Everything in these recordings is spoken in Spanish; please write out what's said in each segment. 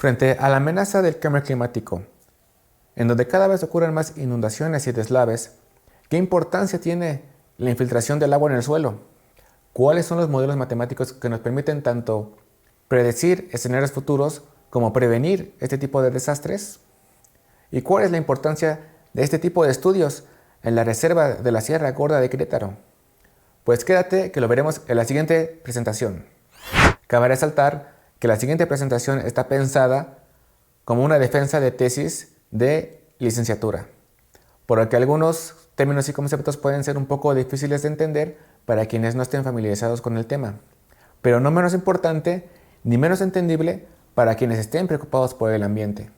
Frente a la amenaza del cambio climático, en donde cada vez ocurren más inundaciones y deslaves, ¿qué importancia tiene la infiltración del agua en el suelo? ¿Cuáles son los modelos matemáticos que nos permiten tanto predecir escenarios futuros como prevenir este tipo de desastres? ¿Y cuál es la importancia de este tipo de estudios en la reserva de la Sierra Gorda de Querétaro? Pues quédate que lo veremos en la siguiente presentación. Cabe resaltar que la siguiente presentación está pensada como una defensa de tesis de licenciatura, por lo que algunos términos y conceptos pueden ser un poco difíciles de entender para quienes no estén familiarizados con el tema, pero no menos importante ni menos entendible para quienes estén preocupados por el ambiente.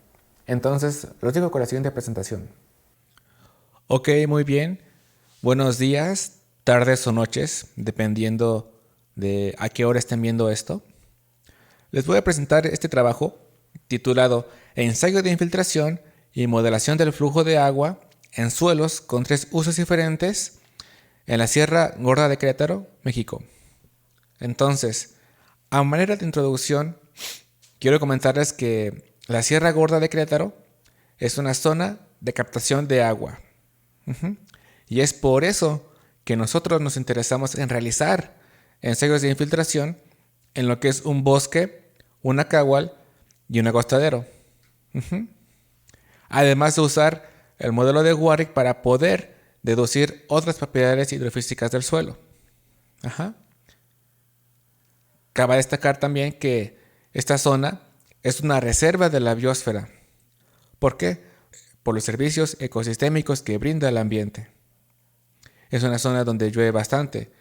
Entonces, los dejo con la siguiente presentación. Ok, muy bien. Buenos días, tardes o noches, dependiendo de a qué hora estén viendo esto. Les voy a presentar este trabajo titulado Ensayo de infiltración y modelación del flujo de agua en suelos con 3 usos diferentes en la Sierra Gorda de Querétaro, México. Entonces, a manera de introducción, quiero comentarles que la Sierra Gorda de Querétaro es una zona de captación de agua. Y es por eso que nosotros nos interesamos en realizar ensayos de infiltración en lo que es un bosque, un nacahual y un agostadero. Además de usar el modelo de Warwick para poder deducir otras propiedades hidrofísicas del suelo. Cabe destacar también que esta zona es una reserva de la biosfera. ¿Por qué? Por los servicios ecosistémicos que brinda el ambiente. Es una zona donde llueve bastante,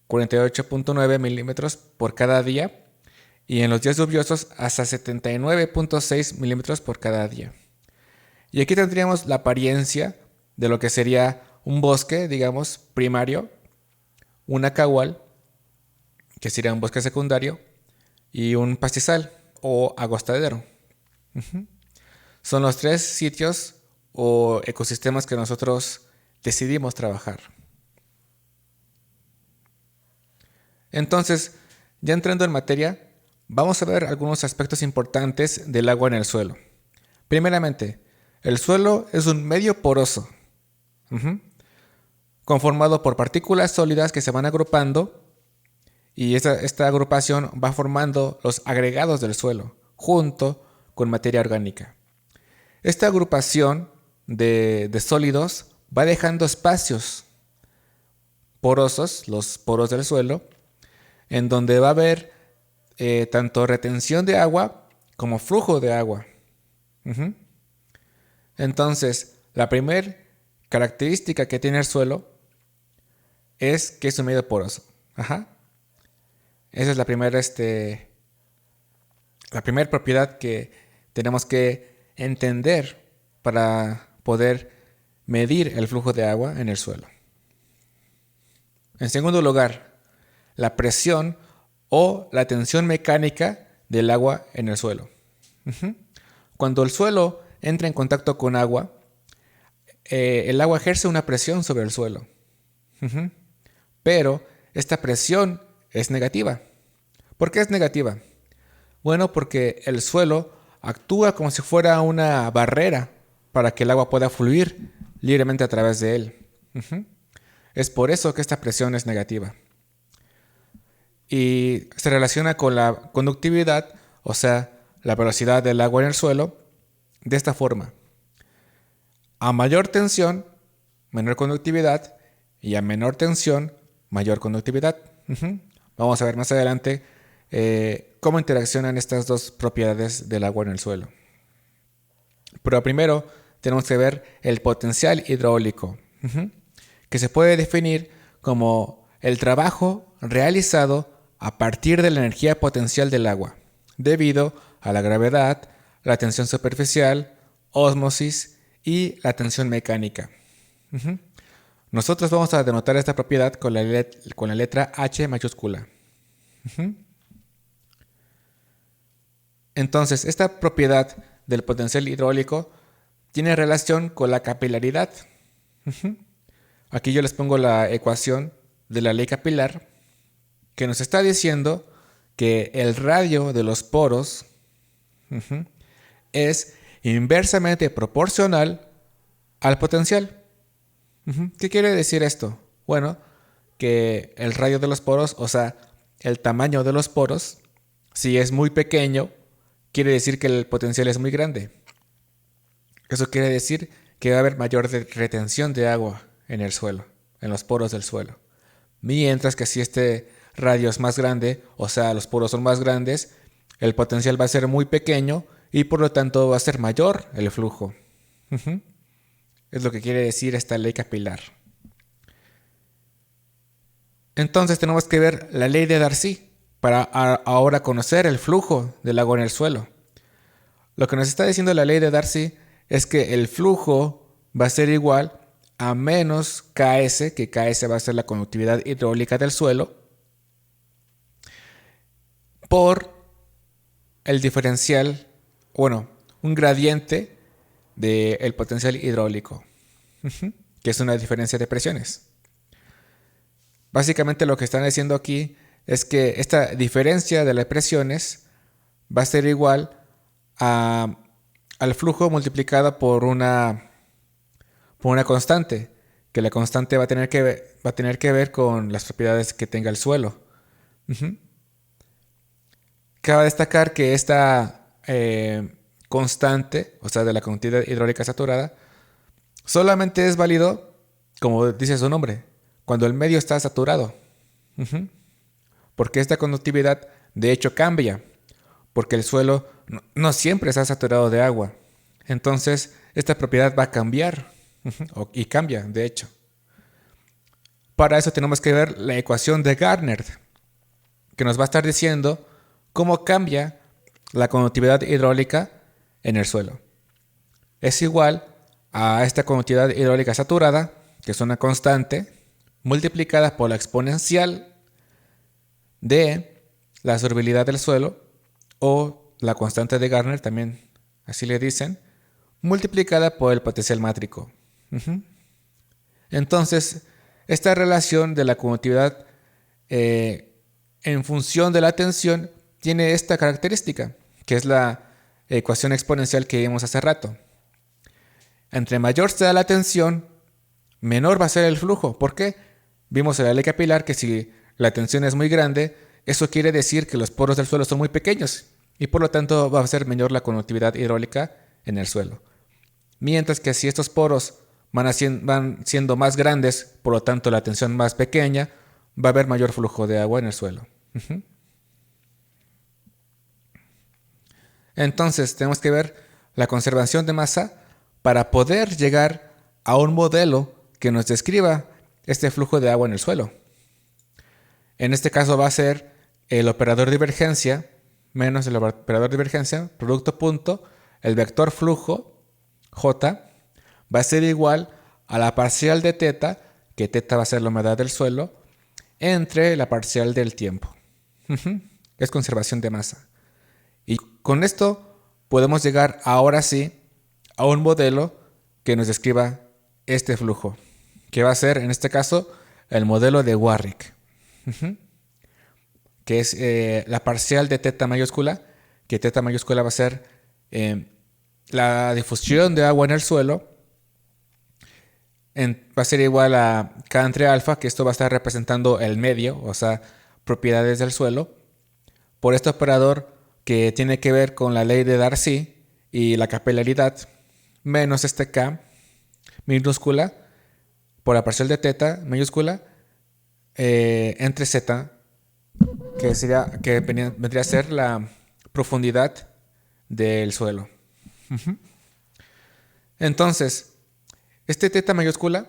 48.9 milímetros por cada día, y en los días lluviosos hasta 79.6 milímetros por cada día. Y aquí tendríamos la apariencia de lo que sería un bosque, digamos, primario, un nacahual, que sería un bosque secundario, y un pastizal o agostadero. Son los 3 sitios o ecosistemas que nosotros decidimos trabajar. Entonces, ya entrando en materia, vamos a ver algunos aspectos importantes del agua en el suelo. Primeramente, el suelo es un medio poroso, conformado por partículas sólidas que se van agrupando, y esta agrupación va formando los agregados del suelo, junto con materia orgánica. Esta agrupación de sólidos va dejando espacios porosos, los poros del suelo, en donde va a haber tanto retención de agua como flujo de agua. Entonces, la primera característica que tiene el suelo es que es un medio poroso. Esa es la primera propiedad que tenemos que entender para poder medir el flujo de agua en el suelo. En segundo lugar, la presión o la tensión mecánica del agua en el suelo. Cuando el suelo entra en contacto con agua, el agua ejerce una presión sobre el suelo. Pero esta presión es negativa. ¿Por qué es negativa? Bueno, porque el suelo actúa como si fuera una barrera para que el agua pueda fluir libremente a través de él. Es por eso que esta presión es negativa. Y se relaciona con la conductividad, o sea, la velocidad del agua en el suelo, de esta forma. A mayor tensión, menor conductividad, y a menor tensión, mayor conductividad. Vamos a ver más adelante cómo interaccionan estas dos propiedades del agua en el suelo. Pero primero tenemos que ver el potencial hidráulico, que se puede definir como el trabajo realizado a partir de la energía potencial del agua, debido a la gravedad, la tensión superficial, ósmosis y la tensión mecánica. Nosotros vamos a denotar esta propiedad con la letra H mayúscula. Entonces, esta propiedad del potencial hidráulico tiene relación con la capilaridad. Aquí yo les pongo la ecuación de la ley capilar, que nos está diciendo que el radio de los poros es inversamente proporcional al potencial. ¿Qué quiere decir esto? Bueno, que el radio de los poros, o sea, el tamaño de los poros, si es muy pequeño, quiere decir que el potencial es muy grande. Eso quiere decir que va a haber mayor retención de agua en el suelo, en los poros del suelo. Mientras que si este radio es más grande, o sea, los poros son más grandes, el potencial va a ser muy pequeño y por lo tanto va a ser mayor el flujo. Es lo que quiere decir esta ley capilar. Entonces tenemos que ver la ley de Darcy para ahora conocer el flujo del agua en el suelo. Lo que nos está diciendo la ley de Darcy es que el flujo va a ser igual a menos Ks, que Ks va a ser la conductividad hidráulica del suelo, por el diferencial, bueno, un gradiente del potencial hidráulico, que es una diferencia de presiones. Básicamente lo que están diciendo aquí es que esta diferencia de las presiones va a ser igual al flujo multiplicado por una constante, que la constante va a tener que ver con las propiedades que tenga el suelo. Cabe destacar que esta constante, o sea, de la conductividad hidráulica saturada, solamente es válido, como dice su nombre, cuando el medio está saturado. Porque esta conductividad, de hecho, cambia, porque el suelo no siempre está saturado de agua. Entonces, esta propiedad va a cambiar, y cambia, de hecho. Para eso tenemos que ver la ecuación de Gardner, que nos va a estar diciendo cómo cambia la conductividad hidráulica en el suelo. Es igual a esta conductividad hidráulica saturada, que es una constante, multiplicada por la exponencial de la solubilidad del suelo, o la constante de Gardner, también así le dicen, multiplicada por el potencial mátrico. Entonces, esta relación de la conductividad en función de la tensión tiene esta característica, que es la ecuación exponencial que vimos hace rato. Entre mayor sea la tensión, menor va a ser el flujo. ¿Por qué? Vimos en la ley capilar que si la tensión es muy grande, eso quiere decir que los poros del suelo son muy pequeños y por lo tanto va a ser menor la conductividad hidráulica en el suelo. Mientras que si estos poros van siendo más grandes, por lo tanto la tensión más pequeña, va a haber mayor flujo de agua en el suelo. Entonces tenemos que ver la conservación de masa para poder llegar a un modelo que nos describa este flujo de agua en el suelo. En este caso va a ser el operador de divergencia menos el operador de divergencia, producto punto, el vector flujo, J, va a ser igual a la parcial de teta, que teta va a ser la humedad del suelo, entre la parcial del tiempo. Es conservación de masa. Y con esto podemos llegar ahora sí a un modelo que nos describa este flujo, que va a ser en este caso el modelo de Warrick, que es la parcial de teta mayúscula, que teta mayúscula va a ser la difusión de agua en el suelo, va a ser igual a K entre alfa, que esto va a estar representando el medio, o sea, propiedades del suelo, por este operador que tiene que ver con la ley de Darcy y la capilaridad, menos este K minúscula por la parcial de teta mayúscula entre Z, que vendría a ser la profundidad del suelo. Entonces, este teta mayúscula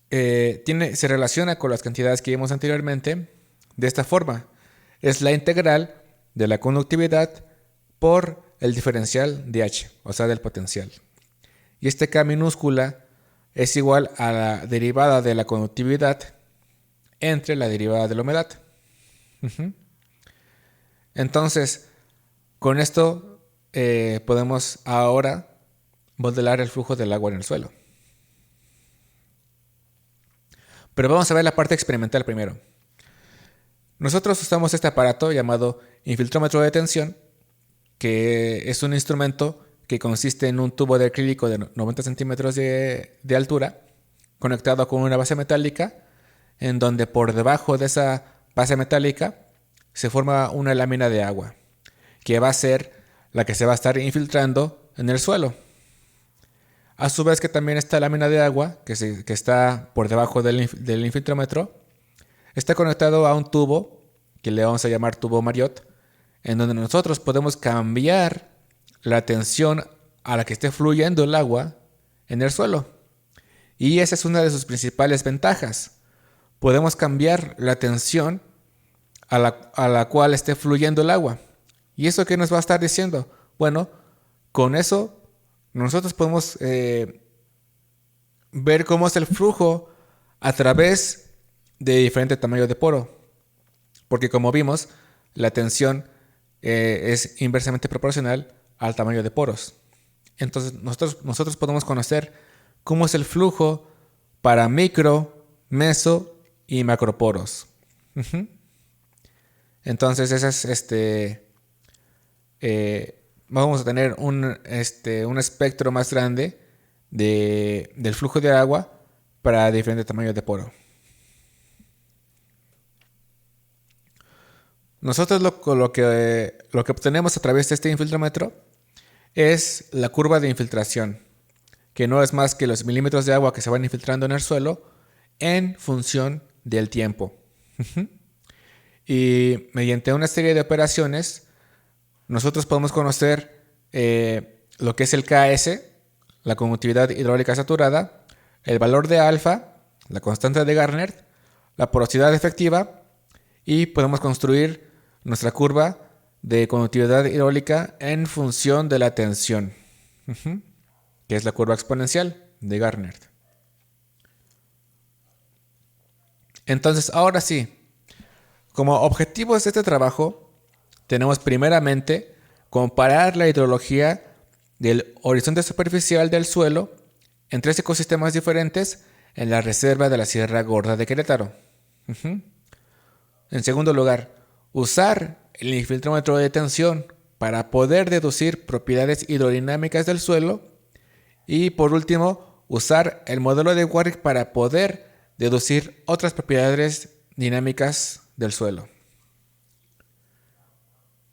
se relaciona con las cantidades que vimos anteriormente de esta forma. Es la integral de la conductividad por el diferencial de H, o sea, del potencial. Y este K minúscula es igual a la derivada de la conductividad entre la derivada de la humedad. Entonces, con esto podemos ahora modelar el flujo del agua en el suelo. Pero vamos a ver la parte experimental primero. Nosotros usamos este aparato llamado infiltrómetro de tensión, que es un instrumento que consiste en un tubo de acrílico de 90 centímetros de altura, conectado con una base metálica, en donde por debajo de esa base metálica se forma una lámina de agua, que va a ser la que se va a estar infiltrando en el suelo. A su vez que también esta lámina de agua, que está por debajo del infiltrómetro, está conectado a un tubo, que le vamos a llamar tubo Mariotte, en donde nosotros podemos cambiar la tensión a la que esté fluyendo el agua en el suelo. Y esa es una de sus principales ventajas. Podemos cambiar la tensión a la cual esté fluyendo el agua. ¿Y eso qué nos va a estar diciendo? Bueno, con eso nosotros podemos ver cómo es el flujo a través de diferentes tamaños de poro. Porque como vimos, la tensión es inversamente proporcional al tamaño de poros. Entonces nosotros podemos conocer cómo es el flujo para micro, meso y macroporos. Entonces vamos a tener un espectro más grande del flujo de agua para diferentes tamaños de poro. Nosotros lo que obtenemos a través de este infiltrómetro es la curva de infiltración, que no es más que los milímetros de agua que se van infiltrando en el suelo en función del tiempo. Y mediante una serie de operaciones, nosotros podemos conocer lo que es el KS, la conductividad hidráulica saturada, el valor de alfa, la constante de Garner, la porosidad efectiva, y podemos construir nuestra curva de conductividad hidráulica en función de la tensión, que es la curva exponencial de Garner. Entonces, ahora sí, como objetivos de este trabajo, tenemos primeramente comparar la hidrología del horizonte superficial del suelo en 3 ecosistemas diferentes en la reserva de la Sierra Gorda de Querétaro. En segundo lugar, usar el infiltrómetro de tensión para poder deducir propiedades hidrodinámicas del suelo. Y por último, usar el modelo de Warwick para poder deducir otras propiedades dinámicas del suelo.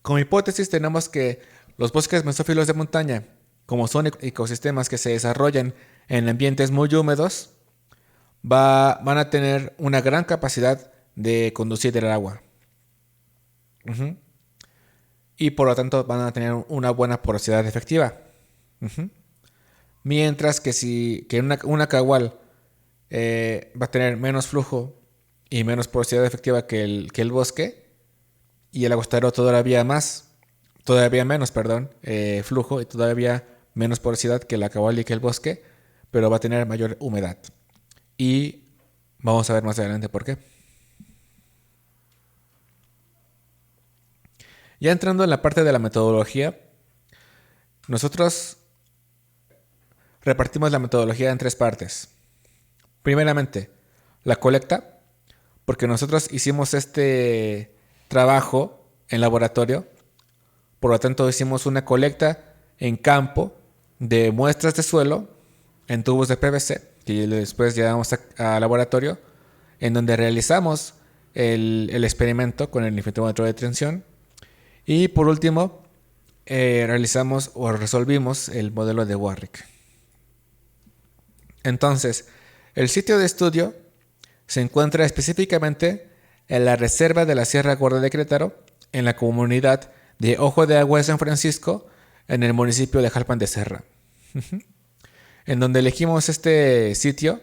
Como hipótesis tenemos que los bosques mesófilos de montaña, como son ecosistemas que se desarrollan en ambientes muy húmedos, van a tener una gran capacidad de conducir el agua. Y por lo tanto van a tener una buena porosidad efectiva. Mientras que una cagual va a tener menos flujo y menos porosidad efectiva que el bosque, y el agostero todavía menos flujo y todavía menos porosidad que la cagual y que el bosque, pero va a tener mayor humedad. Y vamos a ver más adelante por qué. Ya entrando en la parte de la metodología, nosotros repartimos la metodología en 3 partes. Primeramente, la colecta, porque nosotros hicimos este trabajo en laboratorio, por lo tanto hicimos una colecta en campo de muestras de suelo en tubos de PVC, que después llevamos a laboratorio, en donde realizamos el experimento con el infiltrómetro de tensión. Y por último, resolvimos el modelo de Warwick. Entonces, el sitio de estudio se encuentra específicamente en la reserva de la Sierra Gorda de Querétaro, en la comunidad de Ojo de Agua de San Francisco, en el municipio de Jalpan de Serra. En donde elegimos este sitio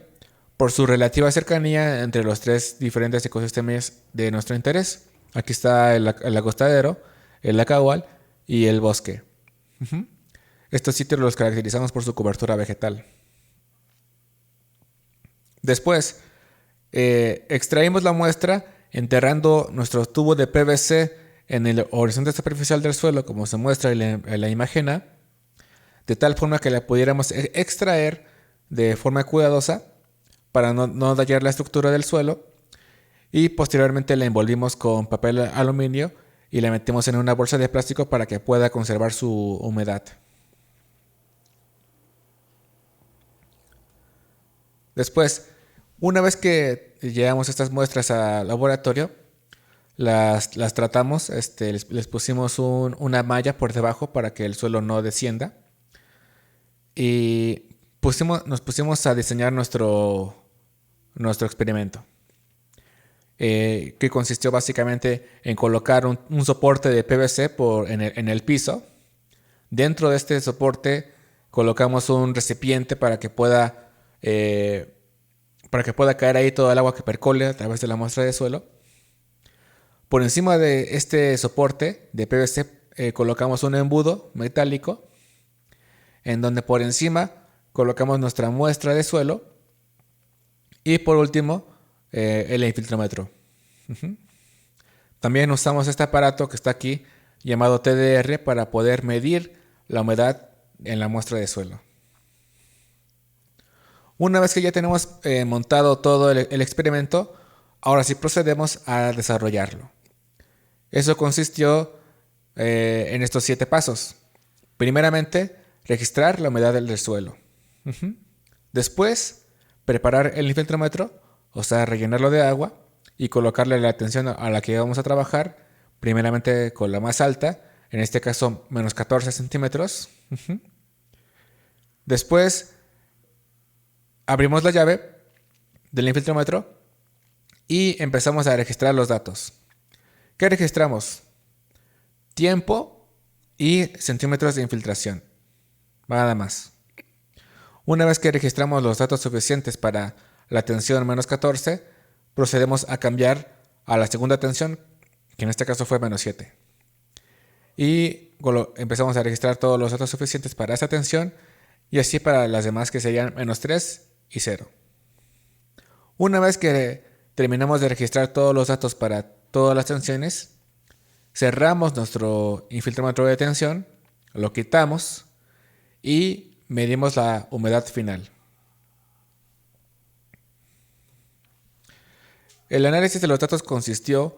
por su relativa cercanía entre los 3 diferentes ecosistemas de nuestro interés. Aquí está el agostadero, el acahual y el bosque. Estos sitios los caracterizamos por su cobertura vegetal. Después, extraímos la muestra enterrando nuestro tubo de PVC en el horizonte superficial del suelo, como se muestra en la imagen A, de tal forma que la pudiéramos extraer de forma cuidadosa para no dañar la estructura del suelo, y posteriormente la envolvimos con papel aluminio y la metimos en una bolsa de plástico para que pueda conservar su humedad. Después, una vez que llevamos estas muestras al laboratorio, las tratamos, les pusimos una malla por debajo para que el suelo no descienda. Y nos pusimos a diseñar nuestro experimento, que consistió básicamente en colocar un soporte de PVC en el piso. Dentro de este soporte colocamos un recipiente para que pueda caer ahí todo el agua que percole a través de la muestra de suelo. Por encima de este soporte de PVC colocamos un embudo metálico en donde por encima colocamos nuestra muestra de suelo y por último el infiltrómetro. También usamos este aparato que está aquí llamado TDR para poder medir la humedad en la muestra de suelo. Una vez que ya tenemos montado todo el experimento, ahora sí procedemos a desarrollarlo. Eso consistió en estos 7 pasos. Primeramente, registrar la humedad del suelo. Después, preparar el infiltrómetro, o sea, rellenarlo de agua y colocarle la tensión a la que vamos a trabajar, primeramente con la más alta, en este caso menos 14 centímetros. Después, abrimos la llave del infiltrómetro y empezamos a registrar los datos. ¿Qué registramos? Tiempo y centímetros de infiltración. Nada más. Una vez que registramos los datos suficientes para la tensión menos 14, procedemos a cambiar a la segunda tensión, que en este caso fue menos 7. Y empezamos a registrar todos los datos suficientes para esa tensión y así para las demás que serían menos 3 y 0. Una vez que terminamos de registrar todos los datos para todas las tensiones, cerramos nuestro infiltrómetro de tensión, lo quitamos y medimos la humedad final. El análisis de los datos consistió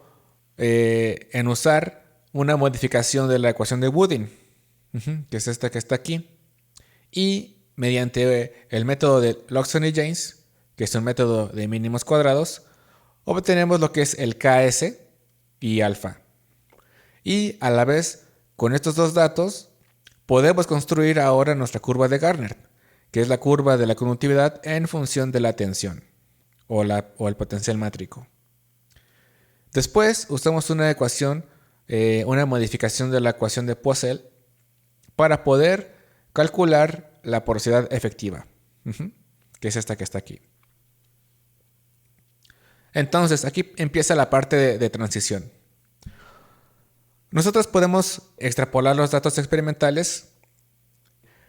en usar una modificación de la ecuación de Woodin, que es esta que está aquí, y mediante el método de Logson y James, que es un método de mínimos cuadrados, obtenemos lo que es el Ks y alfa. Y a la vez, con estos dos datos, podemos construir ahora nuestra curva de Garner, que es la curva de la conductividad en función de la tensión o el potencial métrico. Después usamos una ecuación, una modificación de la ecuación de Poiseuille para poder calcular la porosidad efectiva, que es esta que está aquí. Entonces, aquí empieza la parte de transición. Nosotros podemos extrapolar los datos experimentales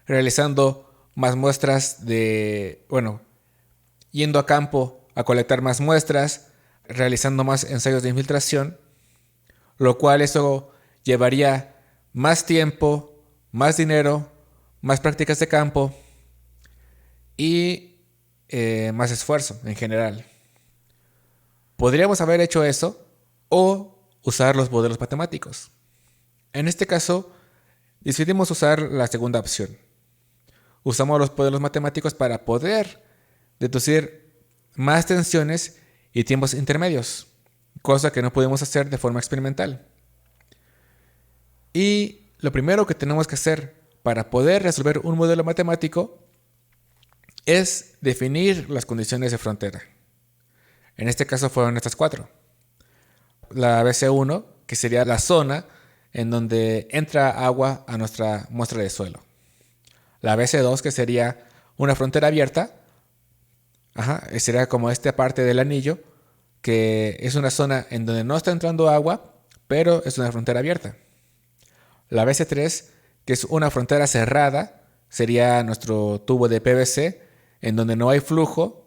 realizando más muestras yendo a campo a colectar más muestras, realizando más ensayos de infiltración, lo cual eso llevaría más tiempo, más dinero, más prácticas de campo y más esfuerzo en general. Podríamos haber hecho eso o usar los modelos matemáticos. En este caso, decidimos usar la segunda opción. Usamos los modelos matemáticos para poder deducir más tensiones y tiempos intermedios, cosa que no pudimos hacer de forma experimental. Y lo primero que tenemos que hacer para poder resolver un modelo matemático es definir las condiciones de frontera. En este caso fueron estas 4. La BC1, que sería la zona en donde entra agua a nuestra muestra de suelo. La BC2, que sería una frontera abierta. Sería como esta parte del anillo, que es una zona en donde no está entrando agua, pero es una frontera abierta. La BC3, que es una frontera cerrada, sería nuestro tubo de PVC, en donde no hay flujo.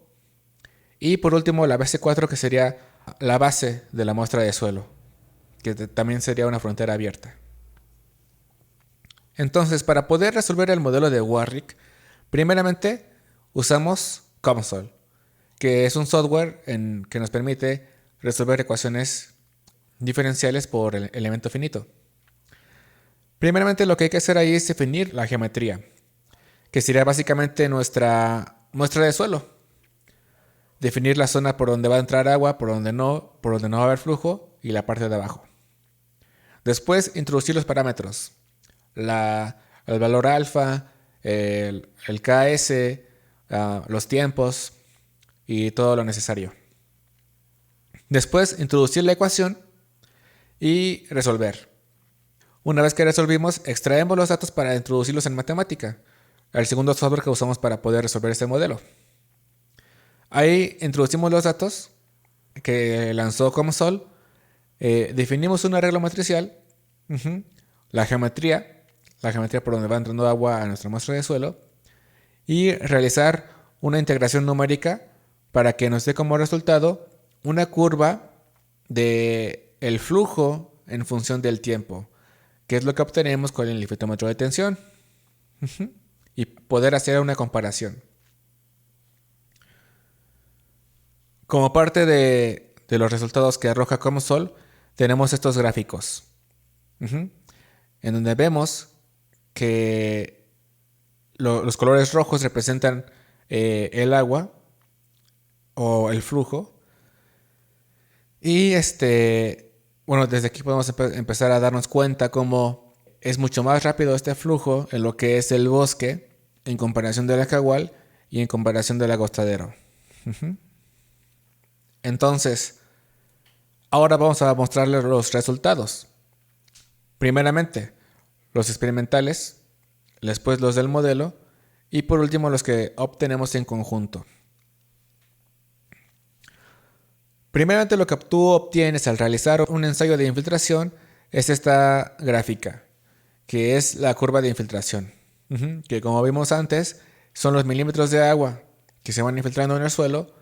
Y por último, la BC4, que sería la base de la muestra de suelo, que también sería una frontera abierta. Entonces, para poder resolver el modelo de Warwick, primeramente usamos COMSOL, que es un software que nos permite resolver ecuaciones diferenciales por el elemento finito. Primeramente lo que hay que hacer ahí es definir la geometría, que sería básicamente nuestra muestra de suelo. Definir la zona por donde va a entrar agua, por donde no va a haber flujo y la parte de abajo. Después introducir los parámetros, el valor alfa, el KS, los tiempos y todo lo necesario. Después introducir la ecuación y resolver. Una vez que resolvimos, extraemos los datos para introducirlos en matemática, el segundo software que usamos para poder resolver este modelo. Ahí introducimos los datos que lanzó COMSOL, definimos un arreglo matricial, la geometría por donde va entrando agua a nuestra muestra de suelo, y realizar una integración numérica para que nos dé como resultado una curva del flujo en función del tiempo, que es lo que obtenemos con el infiltrómetro de tensión, y poder hacer una comparación. Como parte de los resultados que arroja COMSOL, tenemos estos gráficos, en donde vemos que los colores rojos representan el agua o el flujo. Y desde aquí podemos empezar a darnos cuenta cómo es mucho más rápido este flujo en lo que es el bosque en comparación del Acagual y en comparación del Agostadero. Entonces, ahora vamos a mostrarles los resultados. Primeramente, los experimentales, después los del modelo y por último los que obtenemos en conjunto. Primeramente, lo que tú obtienes al realizar un ensayo de infiltración es esta gráfica, que es la curva de infiltración, que como vimos antes son los milímetros de agua que se van infiltrando en el suelo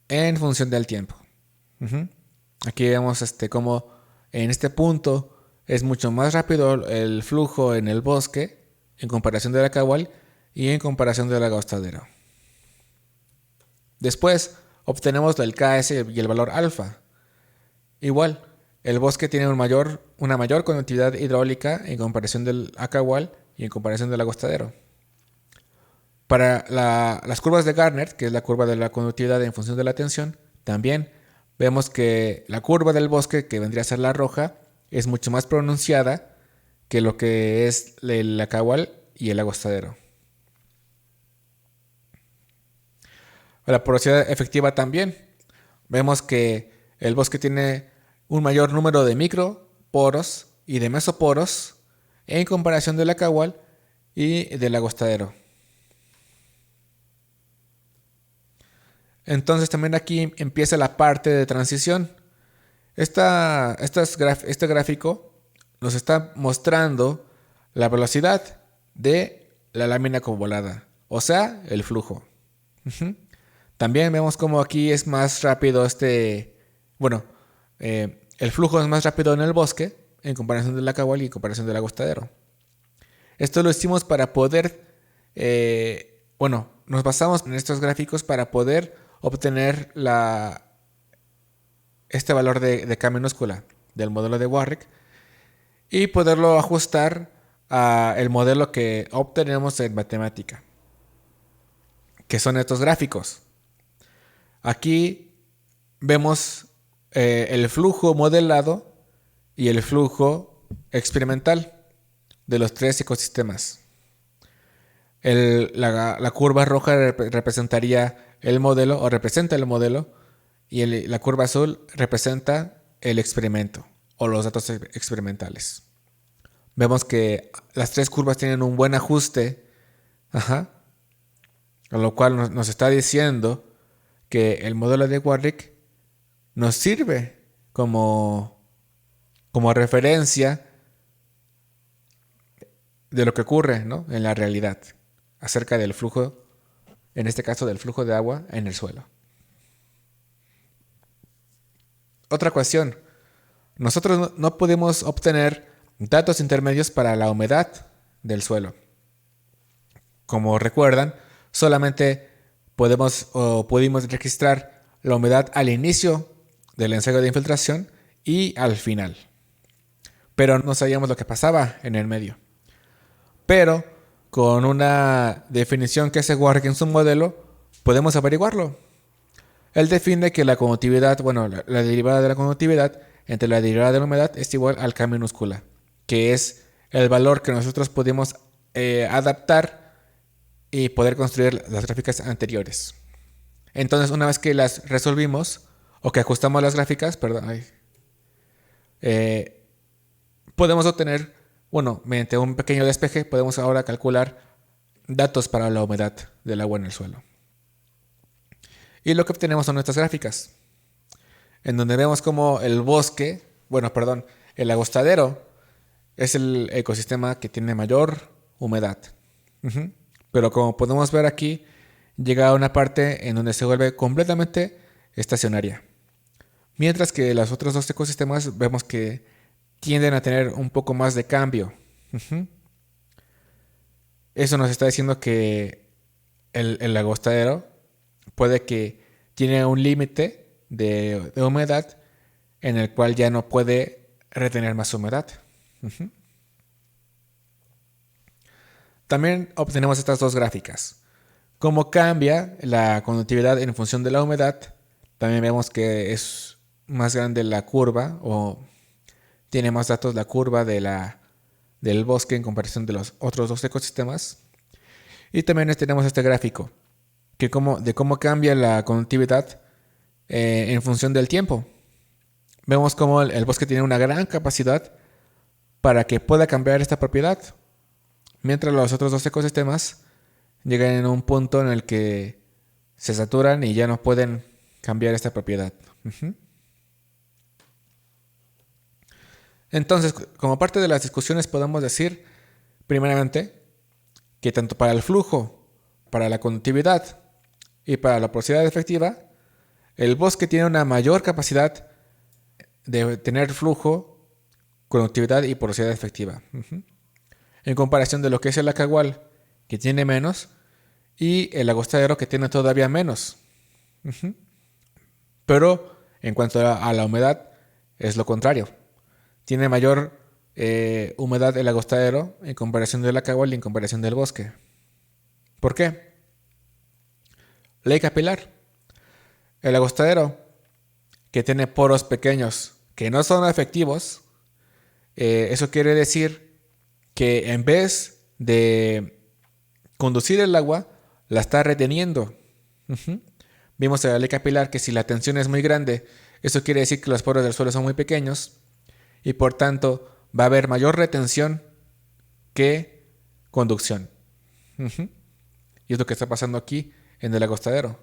en función del tiempo. Aquí vemos cómo en este punto es mucho más rápido el flujo en el bosque en comparación del Acagual y en comparación del Agostadero. Después obtenemos el KS y el valor alfa. Igual, el bosque tiene una mayor conductividad hidráulica en comparación del Acagual y en comparación del Agostadero. Para las curvas de Garner, que es la curva de la conductividad en función de la tensión, también vemos que la curva del bosque, que vendría a ser la roja, es mucho más pronunciada que lo que es el Acagual y el Agostadero. La porosidad efectiva también. Vemos que el bosque tiene un mayor número de microporos y de mesoporos en comparación del Acagual y del Agostadero. Entonces también aquí empieza la parte de transición. Este gráfico nos está mostrando la velocidad de la lámina convolada, o sea, el flujo. También vemos como aquí es más rápido el flujo es más rápido en el bosque en comparación del Acagual y en comparación del Agostadero. Esto lo hicimos para poder, nos basamos en estos gráficos para poder obtener este valor de K minúscula del modelo de Warwick y poderlo ajustar al modelo que obtenemos en matemática, que son estos gráficos. Aquí vemos el flujo modelado y el flujo experimental de los tres ecosistemas. La curva roja representaría el modelo o representa el modelo y la curva azul representa el experimento o los datos experimentales. Vemos que las tres curvas tienen un buen ajuste, con lo cual nos está diciendo que el modelo de Warwick nos sirve como referencia de lo que ocurre, ¿no?, en la realidad acerca del flujo, en este caso del flujo de agua en el suelo. Otra cuestión, nosotros no podemos obtener datos intermedios para la humedad del suelo. Como recuerdan, solamente pudimos registrar la humedad al inicio del ensayo de infiltración y al final. Pero no sabíamos lo que pasaba en el medio. Pero con una definición que hace Warwick en su modelo, podemos averiguarlo. Él define que la conductividad, la derivada de la conductividad entre la derivada de la humedad es igual al K minúscula, que es el valor que nosotros pudimos adaptar y poder construir las gráficas anteriores. Entonces, una vez que las resolvimos o que ajustamos las gráficas, podemos obtener, mediante un pequeño despeje, podemos ahora calcular datos para la humedad del agua en el suelo. Y lo que obtenemos son estas gráficas, en donde vemos como el bosque, el agostadero es el ecosistema que tiene mayor humedad. Pero como podemos ver aquí, llega a una parte en donde se vuelve completamente estacionaria. Mientras que los otros dos ecosistemas vemos que tienden a tener un poco más de cambio. Eso nos está diciendo que el agostadero puede que tiene un límite de humedad en el cual ya no puede retener más humedad. También obtenemos estas dos gráficas. Cómo cambia la conductividad en función de la humedad. También vemos que es más grande la curva o tiene más datos la curva del bosque en comparación de los otros dos ecosistemas. Y también tenemos este gráfico de cómo cambia la conductividad en función del tiempo. Vemos cómo el bosque tiene una gran capacidad para que pueda cambiar esta propiedad, mientras los otros dos ecosistemas llegan a un punto en el que se saturan y ya no pueden cambiar esta propiedad. Entonces, como parte de las discusiones podemos decir, primeramente, que tanto para el flujo, para la conductividad y para la porosidad efectiva, el bosque tiene una mayor capacidad de tener flujo, conductividad y porosidad efectiva. En comparación de lo que es el acagual, que tiene menos, y el agostadero, que tiene todavía menos. Pero en cuanto a la humedad, es lo contrario. Tiene mayor humedad el agostadero en comparación del acagual y en comparación del bosque. ¿Por qué? Ley capilar. El agostadero, que tiene poros pequeños que no son efectivos, eso quiere decir que en vez de conducir el agua, la está reteniendo. Vimos en la ley capilar que si la tensión es muy grande, eso quiere decir que los poros del suelo son muy pequeños y por tanto va a haber mayor retención que conducción. Y es lo que está pasando aquí en el agostadero.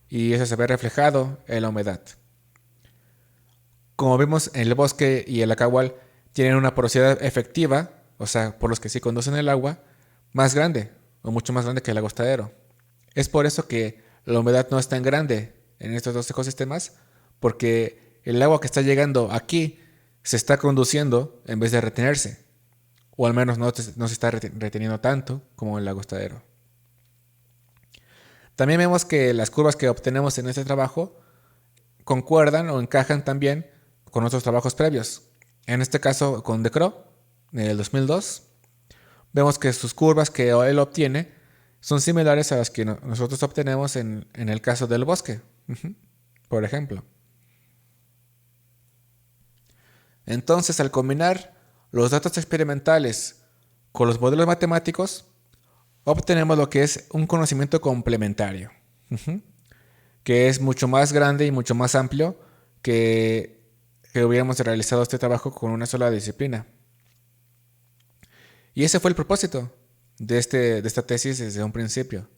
Y eso se ve reflejado en la humedad. Como vimos, en el bosque y el acagual tienen una porosidad efectiva, o sea, por los que sí conducen el agua, más grande o mucho más grande que el agostadero. Es por eso que la humedad no es tan grande en estos dos ecosistemas, porque el agua que está llegando aquí se está conduciendo en vez de retenerse, o al menos no se está reteniendo tanto como el agostadero. También vemos que las curvas que obtenemos en este trabajo concuerdan o encajan también con otros trabajos previos. En este caso con De Croo, del 2002, vemos que sus curvas que él obtiene son similares a las que nosotros obtenemos en el caso del bosque, por ejemplo. Entonces, al combinar los datos experimentales con los modelos matemáticos, obtenemos lo que es un conocimiento complementario, que es mucho más grande y mucho más amplio que hubiéramos realizado este trabajo con una sola disciplina. Y ese fue el propósito de esta tesis desde un principio.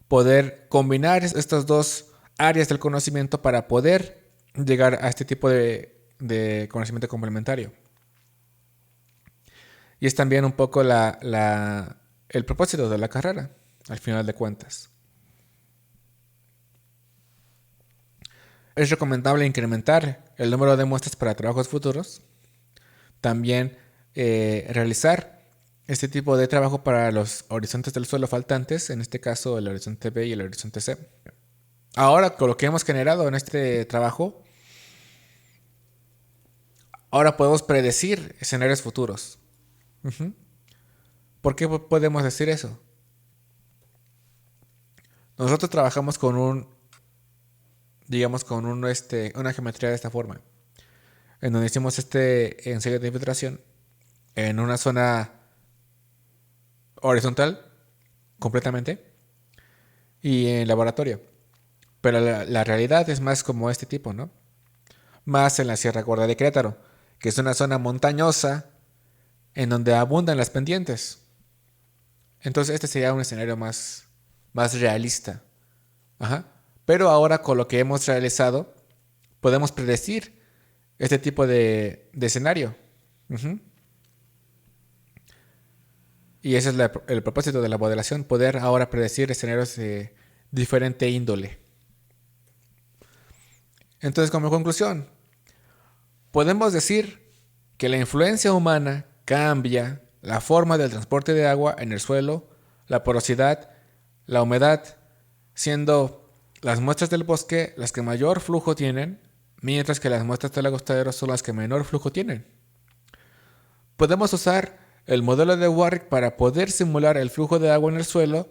Poder combinar estas dos áreas del conocimiento para poder llegar a este tipo de conocimiento complementario. Y es también un poco el propósito de la carrera, al final de cuentas. Es recomendable incrementar el número de muestras para trabajos futuros. También realizar este tipo de trabajo para los horizontes del suelo faltantes, en este caso el horizonte B y el horizonte C. Ahora, con lo que hemos generado en este trabajo, ahora podemos predecir escenarios futuros. Ujú. ¿Por qué podemos decir eso? Nosotros trabajamos con una geometría de esta forma, en donde hicimos este ensayo de infiltración en una zona horizontal completamente y en laboratorio. Pero la realidad es más como este tipo, ¿no? Más en la Sierra Gorda de Querétaro, que es una zona montañosa en donde abundan las pendientes. Entonces este sería un escenario más realista. Ajá. Pero ahora con lo que hemos realizado, podemos predecir este tipo de escenario. Ujú. Y ese es el propósito de la modelación, poder ahora predecir escenarios de diferente índole. Entonces, como conclusión, podemos decir que la influencia humana cambia la forma del transporte de agua en el suelo, la porosidad, la humedad, siendo las muestras del bosque las que mayor flujo tienen, mientras que las muestras del agostadero son las que menor flujo tienen. Podemos usar el modelo de Warwick para poder simular el flujo de agua en el suelo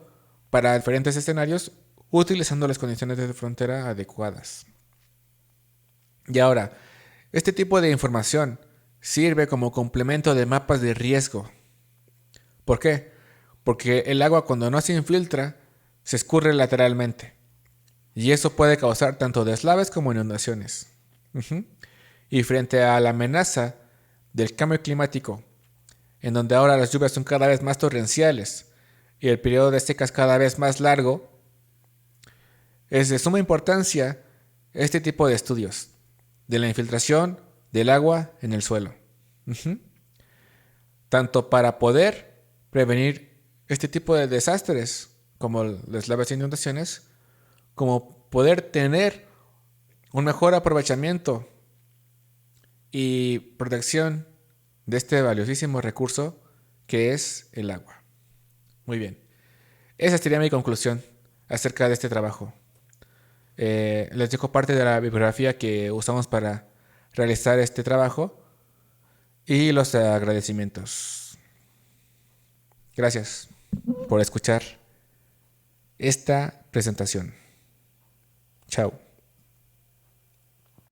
para diferentes escenarios utilizando las condiciones de frontera adecuadas. Y ahora, este tipo de información sirve como complemento de mapas de riesgo. ¿Por qué? Porque el agua cuando no se infiltra se escurre lateralmente y eso puede causar tanto deslaves como inundaciones. Ujú. Y frente a la amenaza del cambio climático, en donde ahora las lluvias son cada vez más torrenciales y el periodo de secas cada vez más largo, es de suma importancia este tipo de estudios de la infiltración del agua en el suelo. Ujú. Tanto para poder prevenir este tipo de desastres como las lavas e inundaciones, como poder tener un mejor aprovechamiento y protección de este valiosísimo recurso que es el agua. Muy bien. Esa sería mi conclusión acerca de este trabajo. Les dejo parte de la bibliografía que usamos para realizar este trabajo y los agradecimientos. Gracias por escuchar esta presentación. Chao.